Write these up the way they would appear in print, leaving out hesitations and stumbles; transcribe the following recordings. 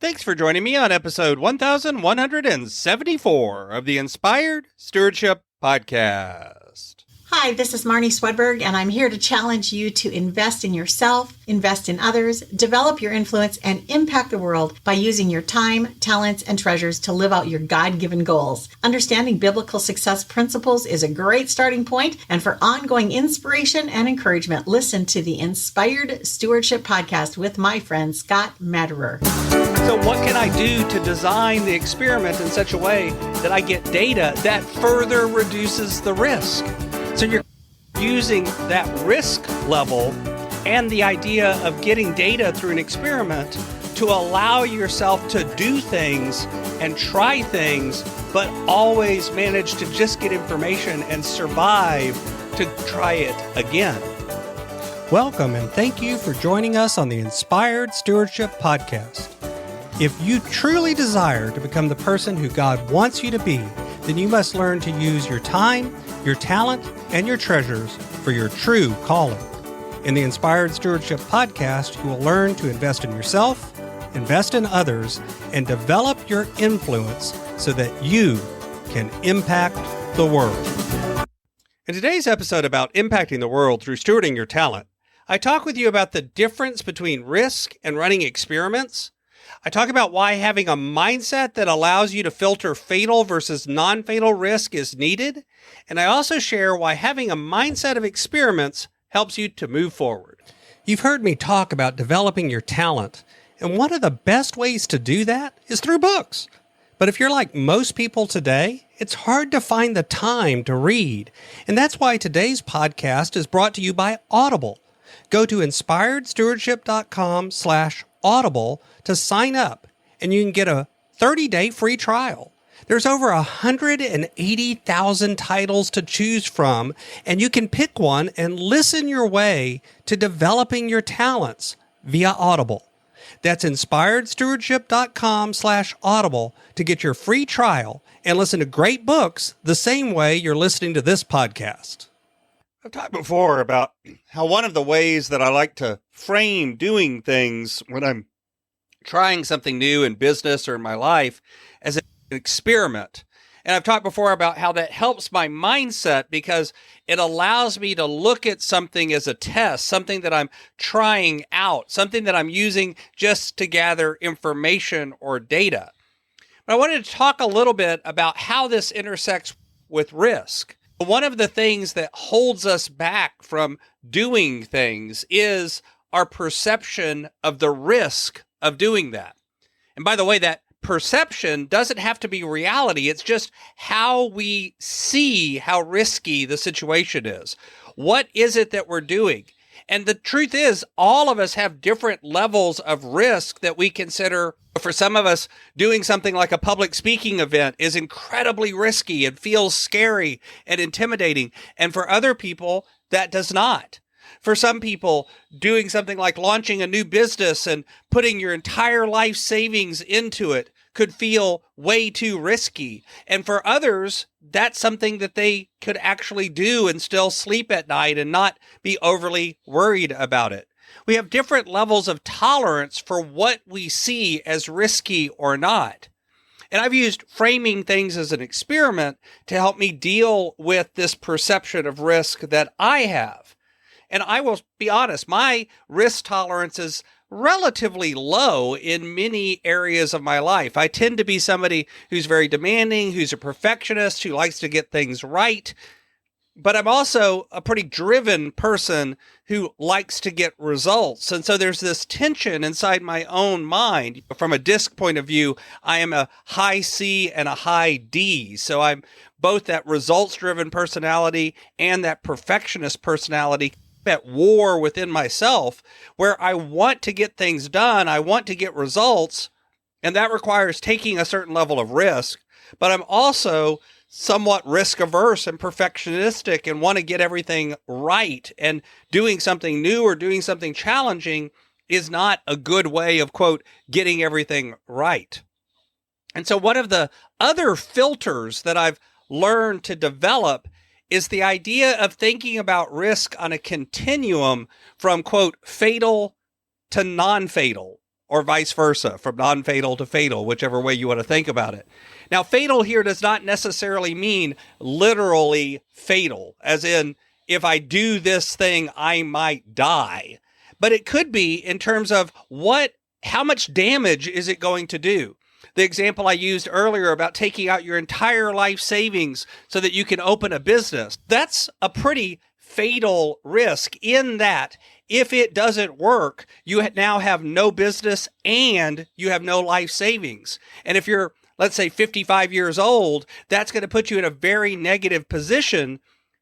Thanks for joining me on episode 1174 of the Inspired Stewardship Podcast. Hi, this is Marnie Swedberg, and I'm here to challenge you to invest in yourself, invest in others, develop your influence, and impact the world by using your time, talents, and treasures to live out your God-given goals. Understanding biblical success principles is a great starting point, and for ongoing inspiration and encouragement, listen to the Inspired Stewardship Podcast with my friend Scott Matterer. So what can I do to design the experiment in such a way that I get data that further reduces the risk? So you're using that risk level and the idea of getting data through an experiment to allow yourself to do things and try things, but always manage to just get information and survive to try it again. Welcome and thank you for joining us on the Inspired Stewardship Podcast. If you truly desire to become the person who God wants you to be, then you must learn to use your time, your talent, and your treasures for your true calling. In the Inspired Stewardship Podcast, you will learn to invest in yourself, invest in others, and develop your influence so that you can impact the world. In today's episode about impacting the world through stewarding your talent, I talk with you about the difference between risk and running experiments. I talk about why having a mindset that allows you to filter fatal versus non-fatal risk is needed. And I also share why having a mindset of experiments helps you to move forward. You've heard me talk about developing your talent, and one of the best ways to do that is through books. But if you're like most people today, it's hard to find the time to read. And that's why today's podcast is brought to you by Audible. Go to inspiredstewardship.com/Audible to sign up, and you can get a 30-day free trial. There's over 180,000 titles to choose from, and you can pick one and listen your way to developing your talents via Audible. That's inspiredstewardship.com/Audible to get your free trial and listen to great books the same way you're listening to this podcast. I've talked before about how one of the ways that I like to frame doing things when I'm trying something new in business or in my life as an experiment. And I've talked before about how that helps my mindset because it allows me to look at something as a test, something that I'm trying out, something that I'm using just to gather information or data. But I wanted to talk a little bit about how this intersects with risk. One of the things that holds us back from doing things is our perception of the risk of doing that. And by the way, that perception doesn't have to be reality. It's just how we see how risky the situation is. What is it that we're doing? And the truth is, all of us have different levels of risk that we consider. For some of us, doing something like a public speaking event is incredibly risky and feels scary and intimidating. And for other people, that does not. For some people, doing something like launching a new business and putting your entire life savings into it could feel way too risky. And for others, that's something that they could actually do and still sleep at night and not be overly worried about it. We have different levels of tolerance for what we see as risky or not. And I've used framing things as an experiment to help me deal with this perception of risk that I have. And I will be honest, my risk tolerance is relatively low in many areas of my life. I tend to be somebody who's very demanding, who's a perfectionist, who likes to get things right. But I'm also a pretty driven person who likes to get results. And so there's this tension inside my own mind. From a DISC point of view, I am a high C and a high D. So I'm both that results-driven personality and that perfectionist personality at war within myself, where I want to get things done, I want to get results, and that requires taking a certain level of risk. But I'm also somewhat risk averse and perfectionistic and want to get everything right. And doing something new or doing something challenging is not a good way of, quote, getting everything right. And so one of the other filters that I've learned to develop is the idea of thinking about risk on a continuum from, quote, fatal to non-fatal or vice versa, from non-fatal to fatal, whichever way you want to think about it. Now, fatal here does not necessarily mean literally fatal, as in, if I do this thing, I might die. But it could be in terms of how much damage is it going to do? The example I used earlier about taking out your entire life savings so that you can open a business, that's a pretty fatal risk in that if it doesn't work, you now have no business and you have no life savings. And if you're, let's say, 55 years old, that's going to put you in a very negative position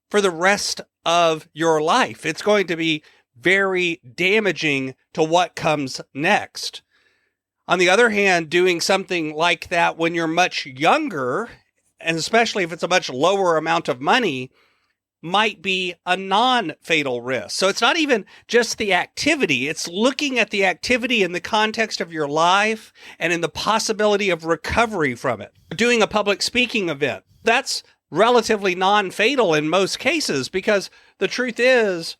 for the rest of your life. It's going to be very damaging to what comes next. On the other hand, doing something like that when you're much younger, and especially if it's a much lower amount of money, might be a non-fatal risk. So it's not even just the activity. It's looking at the activity in the context of your life and in the possibility of recovery from it. Doing a public speaking event, that's relatively non-fatal in most cases, because the truth is,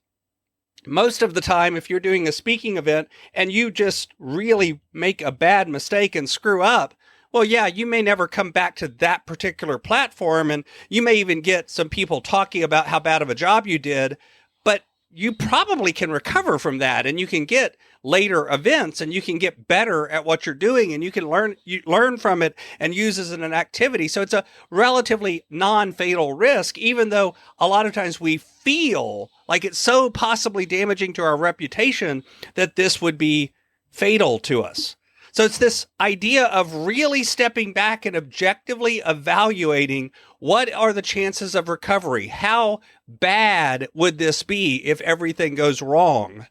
most of the time, if you're doing a speaking event and you just really make a bad mistake and screw up, well, yeah, you may never come back to that particular platform, and you may even get some people talking about how bad of a job you did, but you probably can recover from that, and you can get later events, and you can get better at what you're doing, and you can learn from it and use it as an activity. So it's a relatively non-fatal risk, even though a lot of times we feel like it's so possibly damaging to our reputation that this would be fatal to us. So it's this idea of really stepping back and objectively evaluating what are the chances of recovery? How bad would this be if everything goes wrong?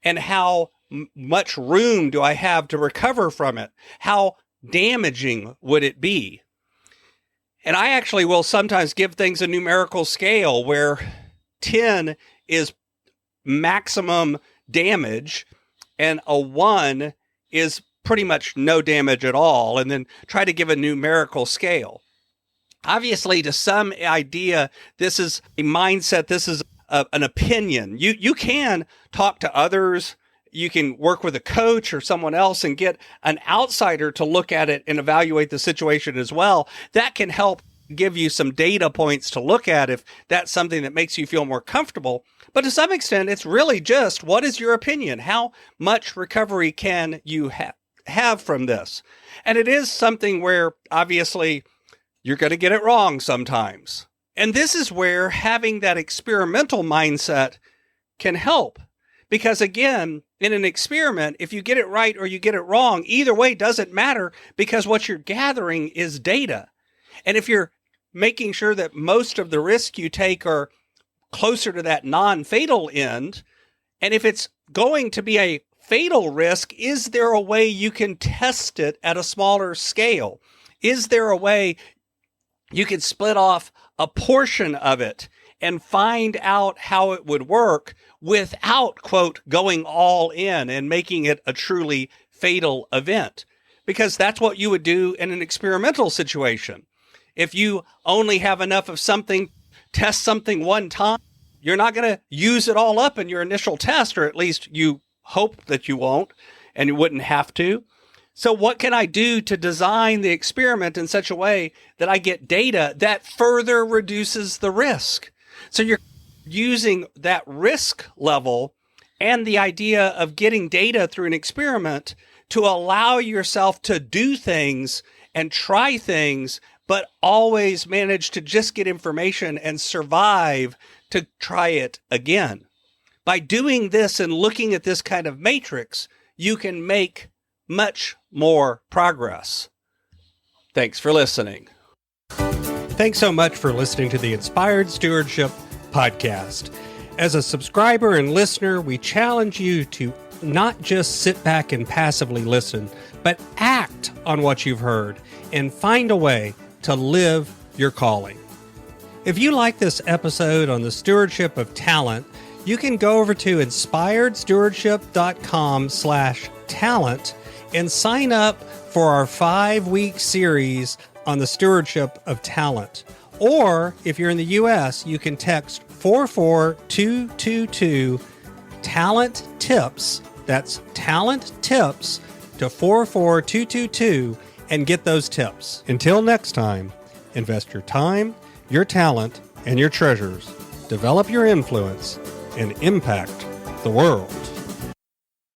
And how much room do I have to recover from it? How damaging would it be? And I actually will sometimes give things a numerical scale where 10 is maximum damage and a 1 is pretty much no damage at all, and then try to give a numerical scale. Obviously, to some idea, this is a mindset, this is an opinion. You can talk to others, you can work with a coach or someone else and get an outsider to look at it and evaluate the situation as well. That can help give you some data points to look at if that's something that makes you feel more comfortable. But to some extent, it's really just, what is your opinion? How much recovery can you have from this? And it is something where obviously you're going to get it wrong sometimes. And this is where having that experimental mindset can help. Because again, in an experiment, if you get it right or you get it wrong, either way doesn't matter, because what you're gathering is data. And if you're making sure that most of the risk you take are closer to that non-fatal end, and if it's going to be a fatal risk, is there a way you can test it at a smaller scale? Is there a way you could split off a portion of it and find out how it would work without, quote, going all in and making it a truly fatal event? Because that's what you would do in an experimental situation. If you only have enough of something, test something one time, you're not going to use it all up in your initial test, or at least you hope that you won't, and you wouldn't have to. So what can I do to design the experiment in such a way that I get data that further reduces the risk? So you're using that risk level and the idea of getting data through an experiment to allow yourself to do things and try things, but always manage to just get information and survive to try it again. By doing this and looking at this kind of matrix, you can make much more progress. Thanks for listening. Thanks so much for listening to the Inspired Stewardship podcast. As a subscriber and listener, we challenge you to not just sit back and passively listen, but act on what you've heard and find a way to live your calling. If you like this episode on the stewardship of talent, you can go over to inspiredstewardship.com/talent and sign up for our 5-week series on the stewardship of talent. Or if you're in the U.S., you can text 44222 talent tips. That's talent tips to 44222 and get those tips. Until next time, invest your time, your talent, and your treasures. Develop your influence and impact the world.